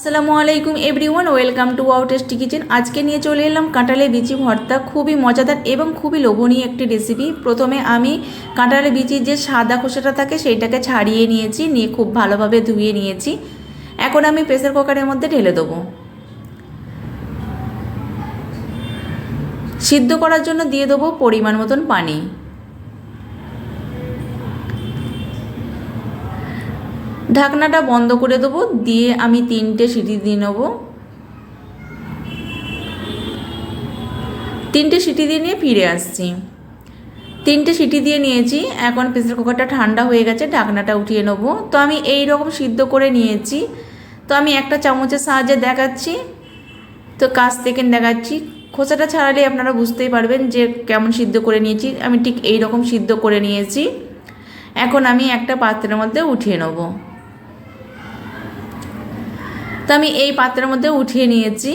আসসালামু আলাইকুম everyone, welcome to our tasty kitchen. আজকে নিয়ে চলে এলাম কাঁঠালের বিচি ভর্তা। খুবই মজাদার এবং খুবই লোভনীয় একটি রেসিপি। প্রথমে আমি কাঁঠালের বিচির যে সাদা খোসাটা থাকে সেইটাকে ছাড়িয়ে নিয়েছি, নিয়ে খুব ভালোভাবে ধুয়ে নিয়েছি। এখন আমি প্রেসার কুকারের মধ্যে ঢেলে দেবো। সিদ্ধ করার জন্য দিয়ে দেবো পরিমাণ মতন পানি। ঢাকনাটা বন্ধ করে দেবো, দিয়ে আমি 3টে সিটি দিয়ে নেবো। 3টে সিটি দিয়ে নিয়ে ফিরে আসছি। 3টে সিটি দিয়ে নিয়েছি। এখন প্রেসার কুকারটা ঠান্ডা হয়ে গেছে, ঢাকনাটা উঠিয়ে নেবো। তো আমি এই রকম সিদ্ধ করে নিয়েছি। তো আমি একটা চামচের সাহায্যে দেখাচ্ছি, তো কাছ থেকে দেখাচ্ছি। খোসাটা ছাড়ালে আপনারা বুঝতেই পারবেন যে কেমন সিদ্ধ করে নিয়েছি। আমি ঠিক এই রকম সিদ্ধ করে নিয়েছি। এখন আমি একটা পাত্রের মধ্যে উঠিয়ে নেব। তো আমি এই পাত্রের মধ্যে উঠিয়ে নিয়েছি।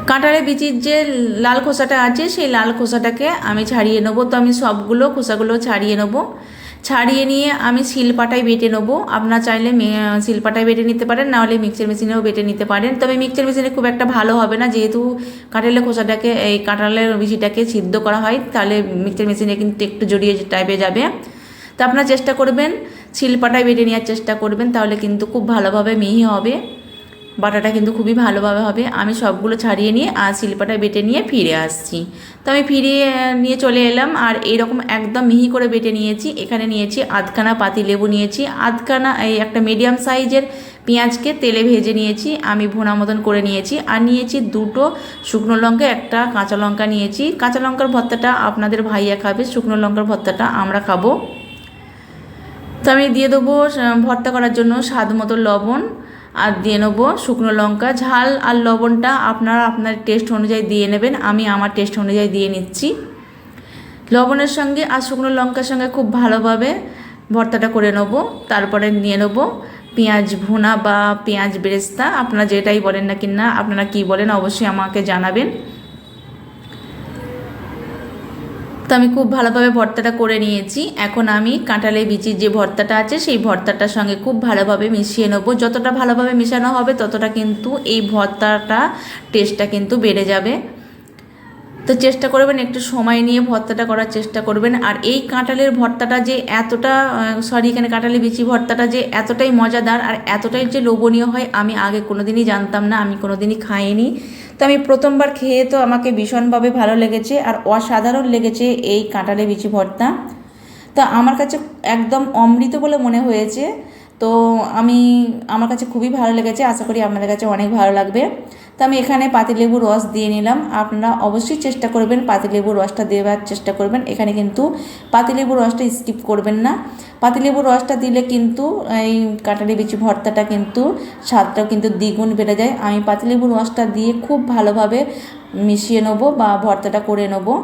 কাঁঠালের বিচির যে লাল খোসাটা আছে সেই লাল খোসাটাকে আমি ছাড়িয়ে নেবো। তো আমি সবগুলো খোসাগুলো ছাড়িয়ে নেবো। ছাড়িয়ে নিয়ে আমি শিলপাটায় বেটে নেবো। আপনারা চাইলে শিলপাটায় বেটে নিতে পারেন, নাহলে মিক্সচার মেশিনেও বেটে নিতে পারেন। তবে মিক্সচার মেশিনে খুব একটা ভালো হবে না, যেহেতু কাঁঠালের খোসাটাকে এই কাঁঠালের বিচিটাকে সিদ্ধ করা হয়, তাহলে মিক্সচার মেশিনে কিন্তু একটু জড়িয়ে টাইপে যাবে। তো আপনারা চেষ্টা করবেন শিলপাটায় বেটে নেওয়ার চেষ্টা করবেন, তাহলে কিন্তু খুব ভালোভাবে মিহি হবে, বাটাটা কিন্তু খুবই ভালোভাবে হবে। আমি সবগুলো ছাড়িয়ে নিয়ে আর শিলপাটায় বেটে নিয়ে ফিরে আসছি। তো আমি ফিরিয়ে নিয়ে চলে এলাম, আর এইরকম একদম মিহি করে বেটে নিয়েছি। এখানে নিয়েছি আধখানা পাতিলেবু, নিয়েছি আধখানা, এই একটা মিডিয়াম সাইজের পেঁয়াজকে তেলে ভেজে নিয়েছি, আমি ভুনা মতন করে নিয়েছি। আর নিয়েছি 2টো শুকনো লঙ্কা, একটা কাঁচা লঙ্কা নিয়েছি। কাঁচা লঙ্কার ভর্তাটা আপনাদের ভাইয়া খাবে, শুকনো লঙ্কার ভর্তাটা আমরা খাবো। তো আমি দিয়ে দেবো ভর্তা করার জন্য স্বাদ মতো লবণ, আর দিয়ে নেবো শুকনো লঙ্কা। ঝাল আর লবণটা আপনারা আপনার টেস্ট অনুযায়ী দিয়ে নেবেন, আমি আমার টেস্ট অনুযায়ী দিয়ে নিচ্ছি। লবণের সঙ্গে আর শুকনো লঙ্কার সঙ্গে খুব ভালোভাবে ভর্তাটা করে নেবো। তারপরে নিয়ে নেবো পেঁয়াজ ভুনা বা পেঁয়াজ বেরেস্তা, আপনারা যেটাই বলেন না কি না, আপনারা কী বলেন অবশ্যই আমাকে জানাবেন। তো আমি খুব ভালোভাবে ভর্তাটা করে নিয়েছি। এখন আমি কাঁঠালের বিচির যে ভর্তাটা আছে সেই ভর্তাটার সঙ্গে খুব ভালোভাবে মিশিয়ে নেবো। যতটা ভালোভাবে মেশানো হবে ততটা কিন্তু এই ভর্তাটা টেস্টটা কিন্তু বেড়ে যাবে। তো চেষ্টা করবেন একটু সময় নিয়ে ভর্তাটা করার চেষ্টা করবেন। আর এই কাঁঠালের ভর্তাটা যে এতটা এখানে কাঁঠালের বিচি ভর্তাটা যে এতটাই মজাদার আর এতটাই যে লোভনীয় হয়, আমি আগে কোনোদিনই জানতাম না, আমি কোনোদিনই খাইনি। তো আমি প্রথমবার খেয়ে তো আমাকে ভীষণভাবে ভালো লেগেছে আর অসাধারণ লেগেছে এই কাঁঠালের বিচি ভর্তা। তো আমার কাছে একদম অমৃত বলে মনে হয়েছে। তো আমার কাছে খুবই ভালো লেগেছে, আশা করি আপনাদের কাছে অনেক ভালো লাগবে। তো আমি এখানে পাতিলেবুর রস দিয়ে নিলাম। আপনারা অবশ্যই চেষ্টা করবেন পাতিলেবুর রসটা দেওয়ার চেষ্টা করবেন। এখানে কিন্তু পাতিলেবুর রসটা স্কিপ করবেন না। পাতিলেবুর রসটা দিলে কিন্তু এই কাঁঠালের বিচি ভর্তাটা কিন্তু স্বাদটাও কিন্তু দ্বিগুণ বেড়ে যায়। আমি পাতিলেবুর রসটা দিয়ে খুব ভালোভাবে মিশিয়ে নেবো বা ভর্তাটা করে নেবো।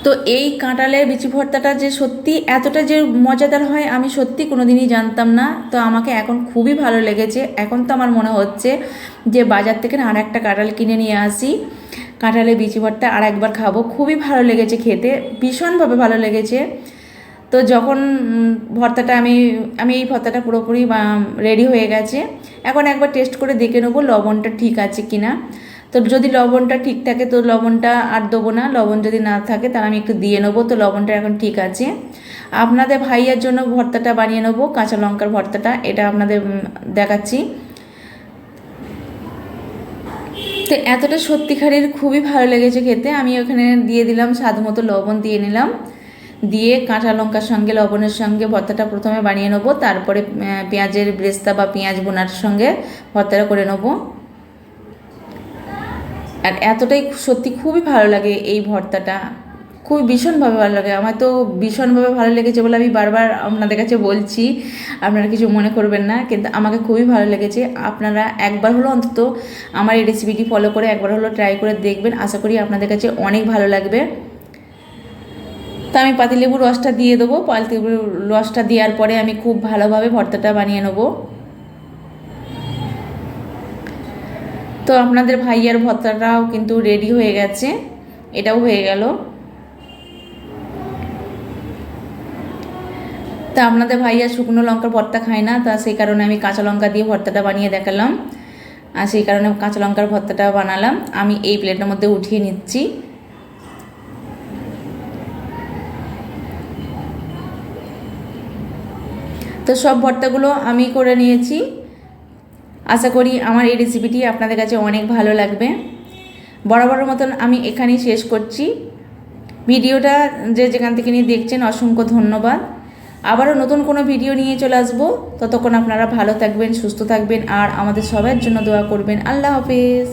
তো এই কাঁঠালের বিচি ভর্তাটা যে সত্যি এতটা যে মজাদার হয় আমি সত্যি কোনো দিনই জানতাম না। তো আমাকে এখন খুবই ভালো লেগেছে। এখন তো আমার মনে হচ্ছে যে বাজার থেকে আর একটা কাঁঠাল কিনে নিয়ে আসি, কাঁঠালের বিচি ভর্তা আর একবার খাবো। খুবই ভালো লেগেছে খেতে, ভীষণভাবে ভালো লেগেছে। তো যখন ভর্তাটা আমি এই ভর্তাটা পুরোপুরি রেডি হয়ে গেছে। এখন একবার টেস্ট করে দেখে নেবো লবণটা ঠিক আছে কি না। তো যদি লবণটা ঠিক থাকে তো লবণটা আর দেবো না, লবণ যদি না থাকে তাহলে আমি একটু দিয়ে নেবো। তো লবণটা এখন ঠিক আছে। আপনাদের ভাইয়ার জন্য ভর্তাটা বানিয়ে নেবো, কাঁচা লঙ্কার ভর্তাটা, এটা আপনাদের দেখাচ্ছি। তো এতটা সত্যিকারের খুবই ভালো লেগেছে খেতে। আমি ওখানে দিয়ে দিলাম স্বাদ মতো লবণ, দিয়ে নিলাম। দিয়ে কাঁচা লঙ্কার সঙ্গে লবণের সঙ্গে ভর্তাটা প্রথমে বানিয়ে নেবো, তারপরে পেঁয়াজের ব্রেস্তা বা পেঁয়াজ বোনার সঙ্গে ভর্তাটা করে নেবো। আর এতটাই সত্যি খুবই ভালো লাগে এই ভর্তাটা, খুবই ভীষণভাবে ভালো লাগে। আমার তো ভীষণভাবে ভালো লেগেছে বলে আমি বারবার আপনাদের কাছে বলছি, আপনারা কিছু মনে করবেন না, কিন্তু আমাকে খুবই ভালো লেগেছে। আপনারা একবার হলো অন্তত আমার এই রেসিপিটি ফলো করে একবার হলো ট্রাই করে দেখবেন, আশা করি আপনাদের কাছে অনেক ভালো লাগবে। তো আমি পাতিলেবুর রসটা দিয়ে দেবো। পাতিলেবুর রসটা দেওয়ার পরে আমি খুব ভালোভাবে ভর্তাটা বানিয়ে নেবো। তো আপনাদের ভাইয়ার ভর্তাটাও কিন্তু রেডি হয়ে গেছে, এটাও হয়ে গেল। তো তা আপনাদের ভাইয়া শুকনো লঙ্কার ভর্তা খায় না, তা সেই কারণে আমি কাঁচা লঙ্কা দিয়ে ভর্তাটা বানিয়ে দেখালাম, আর সেই কারণে কাঁচা লঙ্কার ভর্তাটা বানালাম। আমি এই প্লেটের মধ্যে উঠিয়ে নিচ্ছি। তো সব ভর্তাগুলো আমি করে নিয়েছি। আশা করি আমার এই রেসিপিটি আপনাদের কাছে অনেক ভালো লাগবে। বরাবরের মতন আমি এখানেই শেষ করছি। ভিডিওটা যেখান থেকে নিয়ে দেখছেন অসংখ্য ধন্যবাদ। আবারও নতুন কোনো ভিডিও নিয়ে চলে আসবো। ততক্ষণ আপনারা ভালো থাকবেন, সুস্থ থাকবেন, আর আমাদের সবার জন্য দোয়া করবেন। আল্লাহ হাফেজ।